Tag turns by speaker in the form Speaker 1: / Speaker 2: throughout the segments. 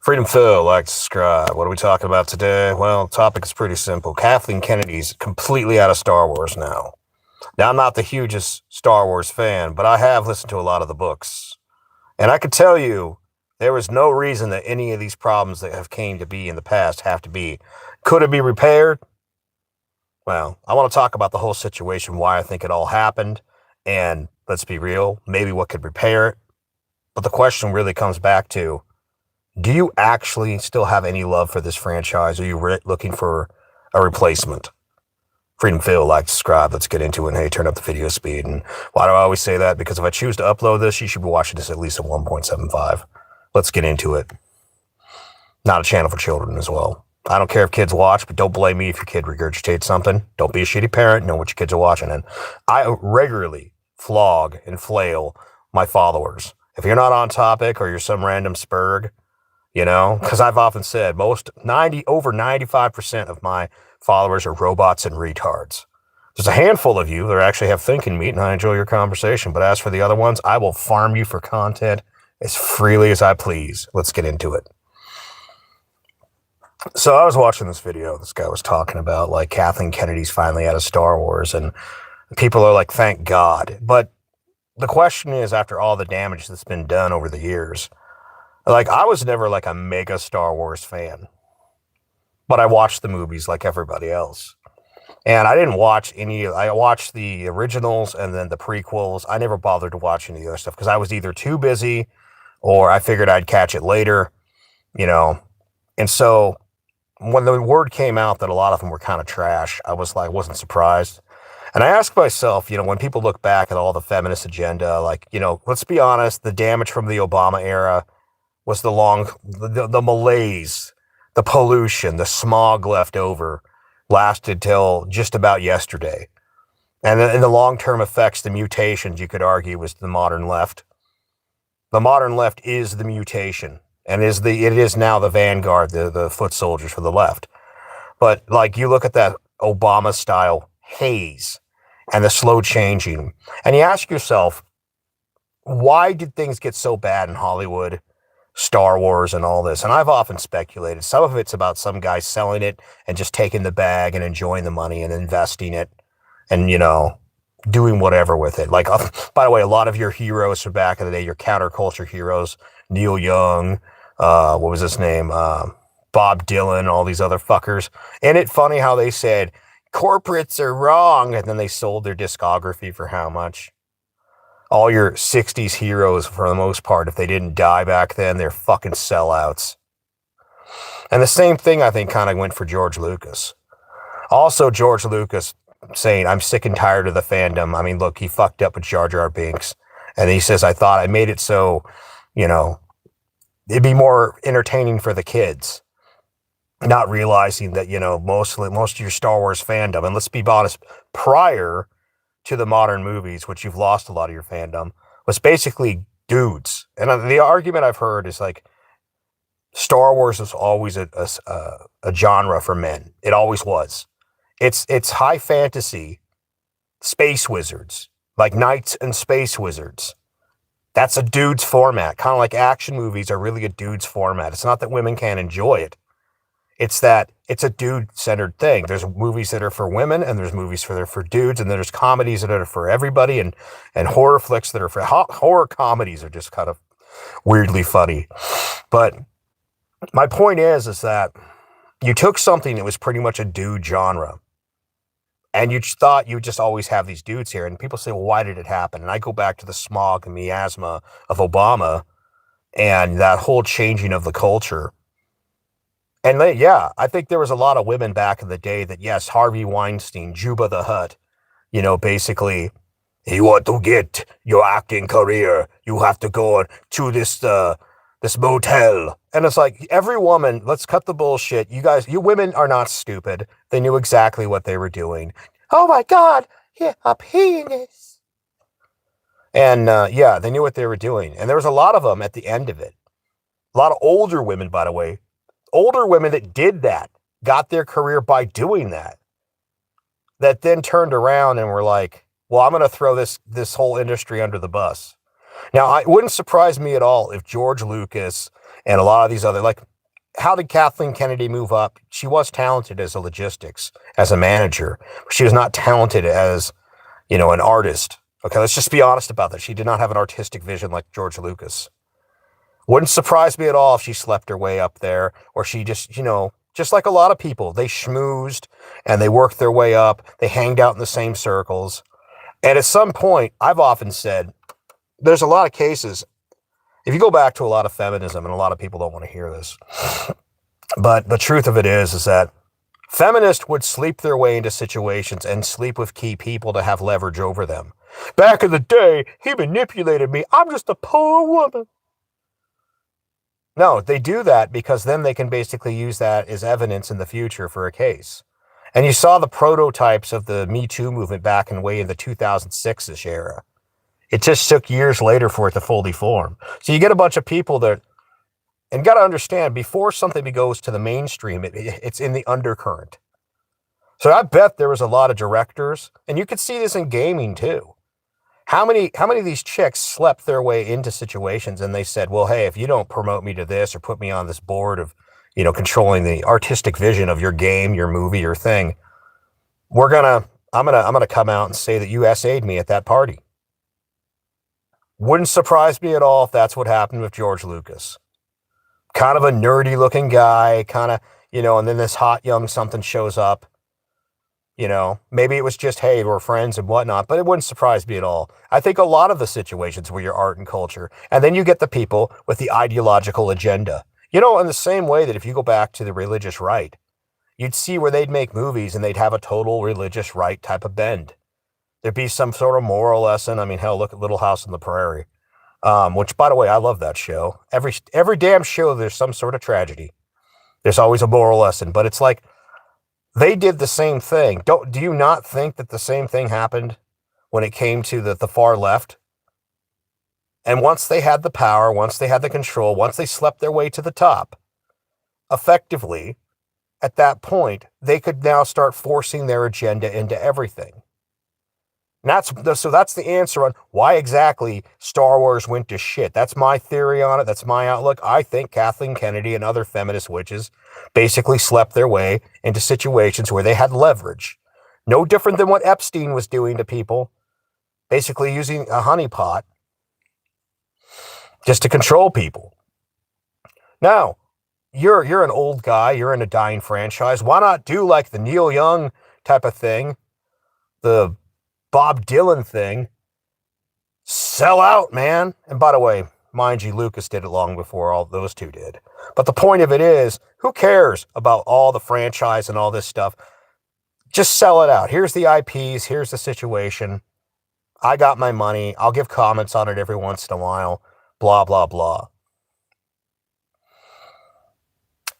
Speaker 1: Freedom Phil, like, subscribe. What are we talking about today? Well, the topic is pretty simple. Kathleen Kennedy's completely out of Star Wars now. Now, I'm not the hugest Star Wars fan, but I have listened to a lot of the books. And I can tell you, there was no reason that any of these problems that have came to be in the past have to be. Could it be repaired? Well, I want to talk about the whole situation, why I think it all happened, and let's be real, maybe what could repair it. But the question really comes back to, do you actually still have any love for this franchise? Or are you looking for a replacement? Freedom Phil, like, subscribe. Let's get into it. And hey, turn up the video speed. And why do I always say that? Because if I choose to upload this, you should be watching this at least at 1.75. Let's get into it. Not a channel for children as well. I don't care if kids watch, but don't blame me if your kid regurgitates something. Don't be a shitty parent. Know what your kids are watching. And I regularly flog and flail my followers. If you're not on topic or you're some random spurg, you know, because I've often said over 95% of my followers are robots and retards. There's a handful of you that actually have thinking meat, and I enjoy your conversation. But as for the other ones, I will farm you for content as freely as I please. Let's get into it. So I was watching this video. This guy was talking about, like, Kathleen Kennedy's finally out of Star Wars, and people are like, thank God. But the question is, after all the damage that's been done over the years, like, I was never like a mega Star Wars fan, but I watched the movies like everybody else. And I didn't watch I watched the originals and then the prequels. I never bothered to watch any of the other stuff because I was either too busy or I figured I'd catch it later, you know. And so when the word came out that a lot of them were kind of trash, I was like, wasn't surprised. And I asked myself, you know, when people look back at all the feminist agenda, like, you know, let's be honest, the damage from the Obama era was the malaise, the pollution, the smog left over lasted till just about yesterday. And in the long-term effects, the mutations, you could argue, was the modern left. The modern left is the mutation, and it is now the vanguard, the foot soldiers for the left. But, like, you look at that Obama-style haze and the slow changing, and you ask yourself, why did things get so bad in Hollywood, Star Wars, and all this? And I've often speculated. Some of it's about some guy selling it and just taking the bag and enjoying the money and investing it and, you know, doing whatever with it. Like, by the way, a lot of your heroes from back in the day, your counterculture heroes, Neil Young, what was his name? Bob Dylan, all these other fuckers. Isn't it funny how they said, corporates are wrong, and then they sold their discography for how much? All your 60s heroes, for the most part, if they didn't die back then, they're fucking sellouts. And the same thing, I think, kind of went for George Lucas. Also, George Lucas saying, I'm sick and tired of the fandom. I mean, look, he fucked up with Jar Jar Binks. And he says, I thought I made it so, you know, it'd be more entertaining for the kids. Not realizing that, you know, most of your Star Wars fandom, and let's be honest, prior to the modern movies, which you've lost a lot of your fandom, was basically dudes. And the argument I've heard is, like, Star Wars was always a genre for men. It always was. It's high fantasy, space wizards, like knights and space wizards. That's a dude's format. Kind of like action movies are really a dude's format. It's not that women can't enjoy it. It's that it's a dude-centered thing. There's movies that are for women, and there's movies that are for dudes, and there's comedies that are for everybody, and horror flicks that are for horror comedies are just kind of weirdly funny. But my point is that you took something that was pretty much a dude genre, and you thought you would just always have these dudes here. And people say, well, why did it happen? And I go back to the smog and miasma of Obama and that whole changing of the culture. And yeah, I think there was a lot of women back in the day that, yes, Harvey Weinstein, Juba the Hutt, you know, basically, you want to get your acting career, you have to go to this motel. And it's like, every woman, let's cut the bullshit. You women are not stupid. They knew exactly what they were doing. Oh my God, yeah, a penis. And yeah, they knew what they were doing. And there was a lot of them at the end of it. A lot of older women, by the way. Older women that did that, got their career by doing that then turned around and were like, well, I'm going to throw this whole industry under the bus. Now, it wouldn't surprise me at all if George Lucas and a lot of these other, like how did Kathleen Kennedy move up? She was talented as a logistics, as a manager. She was not talented as, an artist. Okay, let's just be honest about that. She did not have an artistic vision like George Lucas. Wouldn't surprise me at all if she slept her way up there, or she just, just like a lot of people, they schmoozed and they worked their way up. They hanged out in the same circles. And at some point, I've often said, there's a lot of cases. If you go back to a lot of feminism, and a lot of people don't want to hear this, but the truth of it is that feminists would sleep their way into situations and sleep with key people to have leverage over them. Back in the day, he manipulated me. I'm just a poor woman. No, they do that because then they can basically use that as evidence in the future for a case. And you saw the prototypes of the Me Too movement back in the 2006-ish era. It just took years later for it to fully form. So you get a bunch of people that, and got to understand, before something goes to the mainstream, it's in the undercurrent. So I bet there was a lot of directors, and you could see this in gaming too. How many of these chicks slept their way into situations and they said, well, hey, if you don't promote me to this or put me on this board of, controlling the artistic vision of your game, your movie, your thing, I'm gonna come out and say that you SA'd me at that party. Wouldn't surprise me at all if that's what happened with George Lucas. Kind of a nerdy looking guy, and then this hot young something shows up. Maybe it was just, hey, we're friends and whatnot, but it wouldn't surprise me at all. I think a lot of the situations where your art and culture, and then you get the people with the ideological agenda. In the same way that if you go back to the religious right, you'd see where they'd make movies and they'd have a total religious right type of bend. There'd be some sort of moral lesson. I mean, hell, look at Little House on the Prairie, which, by the way, I love that show. Every damn show, there's some sort of tragedy. There's always a moral lesson, but it's like, they did the same thing. Do you not think that the same thing happened when it came to the far left? And once they had the power, once they had the control, once they slept their way to the top, effectively, at that point, they could now start forcing their agenda into everything. So that's the answer on why exactly Star Wars went to shit. That's my theory on it. That's my outlook. I think Kathleen Kennedy and other feminist witches basically slept their way into situations where they had leverage. No different than what Epstein was doing to people, basically using a honeypot just to control people. Now, you're an old guy. You're in a dying franchise. Why not do like the Neil Young type of thing, the Bob Dylan thing? Sell out, man. And by the way, mind you, Lucas did it long before all those two did. But the point of it is, who cares about all the franchise and all this stuff? Just sell it out. Here's the IPs. Here's the situation. I got my money. I'll give comments on it every once in a while. Blah, blah, blah.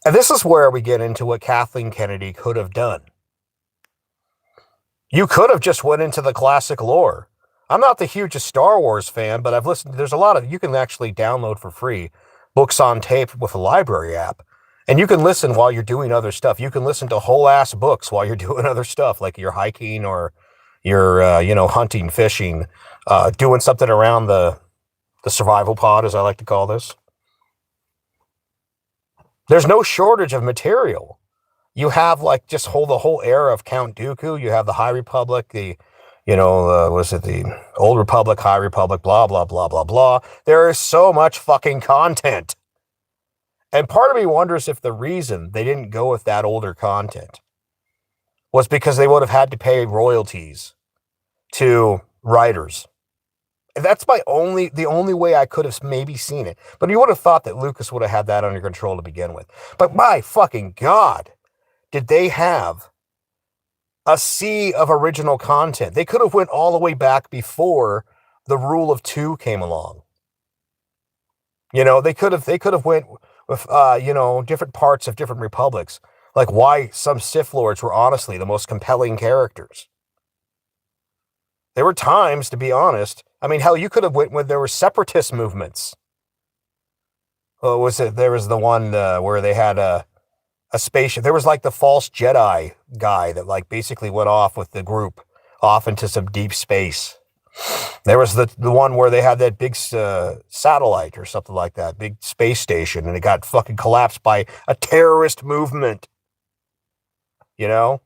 Speaker 1: And this is where we get into what Kathleen Kennedy could have done. You could have just went into the classic lore. I'm not the hugest Star Wars fan, but I've listened. There's a lot of, you can actually download for free books on tape with a library app. And you can listen while you're doing other stuff. You can listen to whole ass books while you're doing other stuff, like you're hiking or you're, hunting, fishing, doing something around the survival pod, as I like to call this. There's no shortage of material. You have the whole era of Count Dooku. You have the High Republic, the Old Republic, High Republic, blah, blah, blah, blah, blah. There is so much fucking content. And part of me wonders if the reason they didn't go with that older content was because they would have had to pay royalties to writers. That's the only way I could have maybe seen it. But you would have thought that Lucas would have had that under control to begin with. But my fucking God, did they have a sea of original content? They could have went all the way back before the rule of two came along. They could have went with, different parts of different republics, like why some Sith Lords were honestly the most compelling characters. There were times, to be honest, I mean, hell, you could have went when there were separatist movements. Well, there was the one where they had a spaceship. There was like the false Jedi guy that like basically went off with the group off into some deep space. There was the one where they had that big satellite or something like that, big space station, and it got fucking collapsed by a terrorist movement. You know?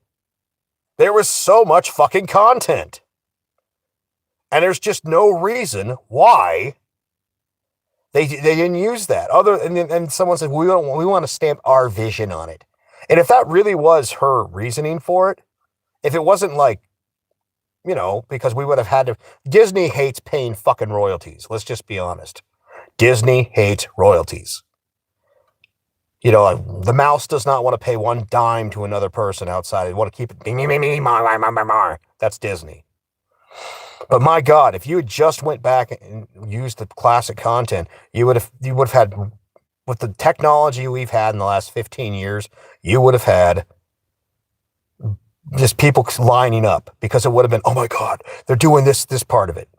Speaker 1: There was so much fucking content. And there's just no reason why they didn't use that. And someone said, we want to stamp our vision on it. And if that really was her reasoning for it, if it wasn't like, because we would have had to, Disney hates paying fucking royalties. Let's just be honest. Disney hates royalties. Like the mouse does not want to pay one dime to another person outside. They want to keep it. That's Disney. But my God, if you had just went back and used the classic content, you would have had, with the technology we've had in the last 15 years, you would have had just people lining up, because it would have been, oh my God, they're doing this part of it.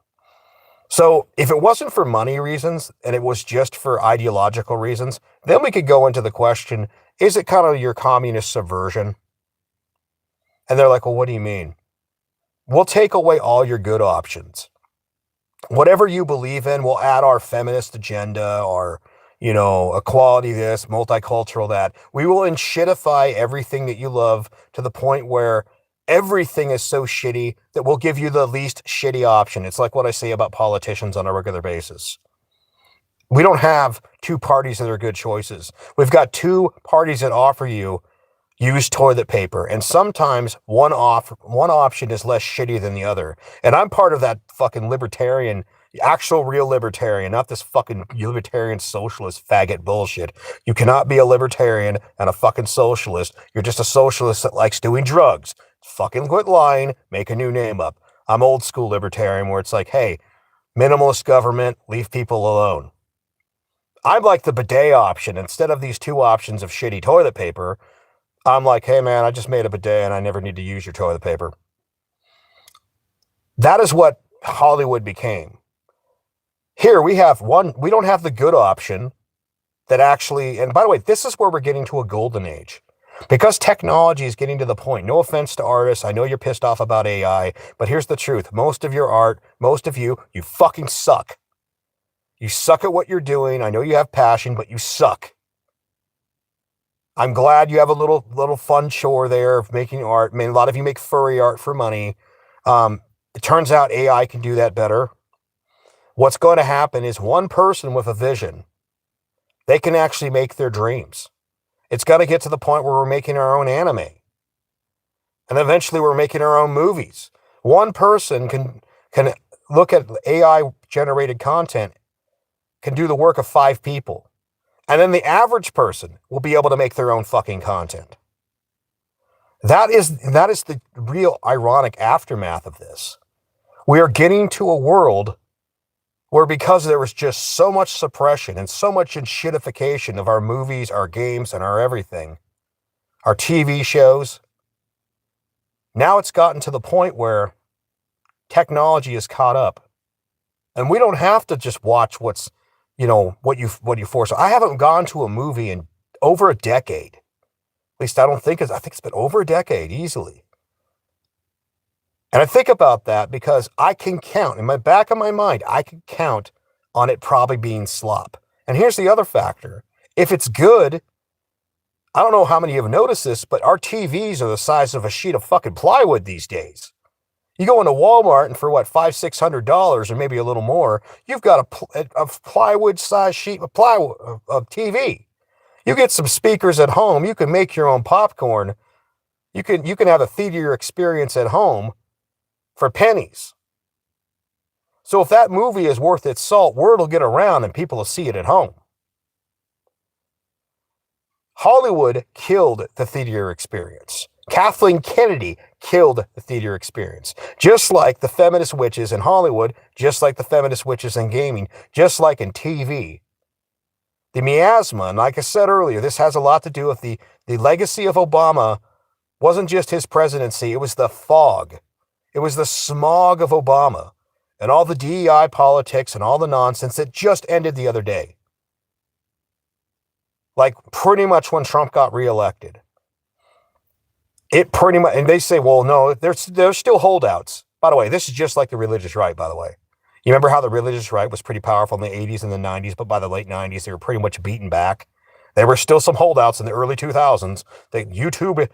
Speaker 1: So if it wasn't for money reasons and it was just for ideological reasons, then we could go into the question, is it kind of your communist subversion? And they're like, well, what do you mean? We'll take away all your good options. Whatever you believe in, we'll add our feminist agenda or, equality this, multicultural that. We will enshitify everything that you love to the point where everything is so shitty that we'll give you the least shitty option. It's like what I say about politicians on a regular basis. We don't have two parties that are good choices. We've got two parties that offer you use toilet paper, and sometimes one option is less shitty than the other. And I'm part of that fucking libertarian, actual real libertarian, not this fucking libertarian socialist faggot bullshit. You cannot be a libertarian and a fucking socialist. You're just a socialist that likes doing drugs. Fucking quit lying, make a new name up. I'm old school libertarian where it's like, hey, minimalist government, leave people alone. I'm like the bidet option. Instead of these two options of shitty toilet paper, I'm like, hey man, I just made a bidet and I never need to use your toilet paper. That is what Hollywood became. Here we don't have the good option that actually, and by the way, this is where we're getting to a golden age. Because technology is getting to the point, no offense to artists, I know you're pissed off about AI, but here's the truth. Most of your art, most of you fucking suck. You suck at what you're doing. I know you have passion, but you suck. I'm glad you have a little fun chore there of making art. I mean, a lot of you make furry art for money. It turns out AI can do that better. What's going to happen is one person with a vision, they can actually make their dreams. It's got to get to the point where we're making our own anime. And eventually we're making our own movies. One person can look at AI generated content, can do the work of 5 people. And then the average person will be able to make their own fucking content. That is the real ironic aftermath of this. We are getting to a world where, because there was just so much suppression and so much enshittification of our movies, our games, and our everything, our TV shows, now it's gotten to the point where technology is caught up. And we don't have to just watch what you force. I haven't gone to a movie in over a decade. At least I think it's been over a decade easily. And I think about that because I can count, in my back of my mind, I can count on it probably being slop. And here's the other factor. If it's good, I don't know how many have noticed this, but our TVs are the size of a sheet of fucking plywood these days. You go into Walmart and for $500-$600 or maybe a little more, you've got a plywood size sheet of plywood of TV. You get some speakers at home. You can make your own popcorn. You can have a theater experience at home for pennies. So if that movie is worth its salt, word will get around and people will see it at home. Hollywood killed the theater experience. Kathleen Kennedy killed the theater experience. Just like the feminist witches in Hollywood, just like the feminist witches in gaming, just like in TV. The miasma, and like I said earlier, this has a lot to do with the legacy of Obama. Wasn't just his presidency, it was the fog. It was the smog of Obama and all the DEI politics and all the nonsense that just ended the other day. Like pretty much when Trump got reelected. It pretty much, and they say, well, no, there's still holdouts. By the way, this is just like the religious right, by the way. You remember how the religious right was pretty powerful in the 80s and the 90s, but by the late 90s, they were pretty much beaten back. There were still some holdouts in the early 2000s. The YouTube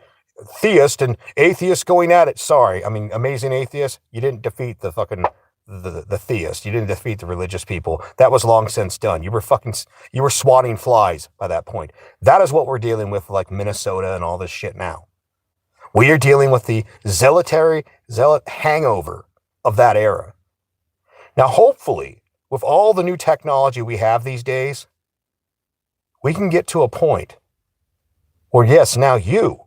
Speaker 1: theist and atheist going at it. Sorry, I mean, amazing atheist. You didn't defeat the fucking the theist. You didn't defeat the religious people. That was long since done. You were swatting flies by that point. That is what we're dealing with, like Minnesota and all this shit now. We are dealing with the zealot hangover of that era. Now, hopefully, with all the new technology we have these days, we can get to a point where, yes, now you,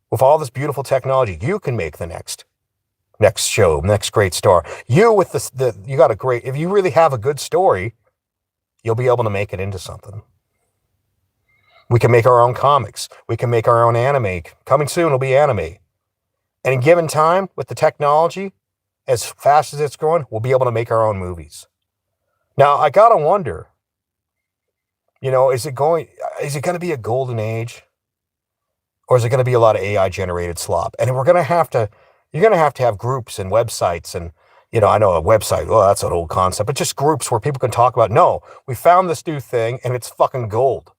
Speaker 1: with all this beautiful technology, you can make the next show, next great star. You with you got a great, if you really have a good story, you'll be able to make it into something. We can make our own comics. We can make our own anime. Coming soon will be anime. And in given time, with the technology, as fast as it's growing, we'll be able to make our own movies. Now, I gotta wonder, is it going to be a golden age? Or is it going to be a lot of AI generated slop? And you're going to have to have groups and websites and, I know a website, well, that's an old concept, but just groups where people can talk about, no, we found this new thing and it's fucking gold.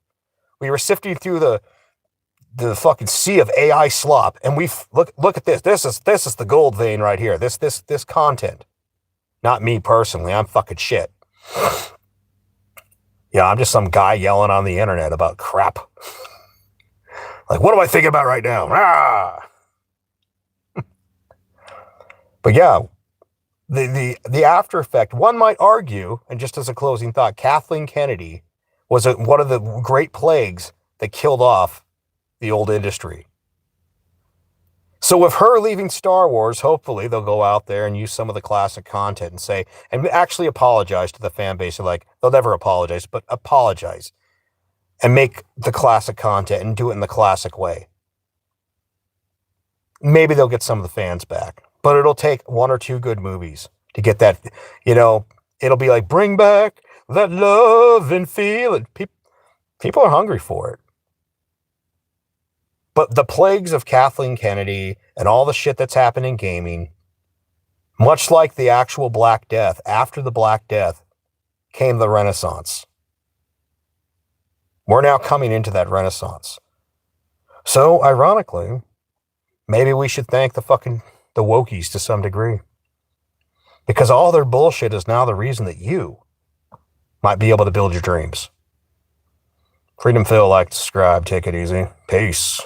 Speaker 1: We were sifting through the fucking sea of AI slop, and we look at this. This is the gold vein right here. This content. Not me personally. I'm fucking shit. I'm just some guy yelling on the internet about crap. Like, what am I thinking about right now? Ah! But yeah, the after effect, one might argue, and just as a closing thought, Kathleen Kennedy was one of the great plagues that killed off the old industry. So with her leaving Star Wars, hopefully they'll go out there and use some of the classic content and actually apologize to the fan base. They'll never apologize, but apologize and make the classic content and do it in the classic way. Maybe they'll get some of the fans back, but it'll take one or two good movies to get that, it'll be like, bring back that love and feeling. People are hungry for it. But the plagues of Kathleen Kennedy and all the shit that's happened in gaming, much like the actual Black Death, after the Black Death came the Renaissance. We're now coming into that Renaissance. So, ironically, maybe we should thank the wokies to some degree. Because all their bullshit is now the reason that you might be able to build your dreams. Freedom Phil, like, subscribe, take it easy. Peace.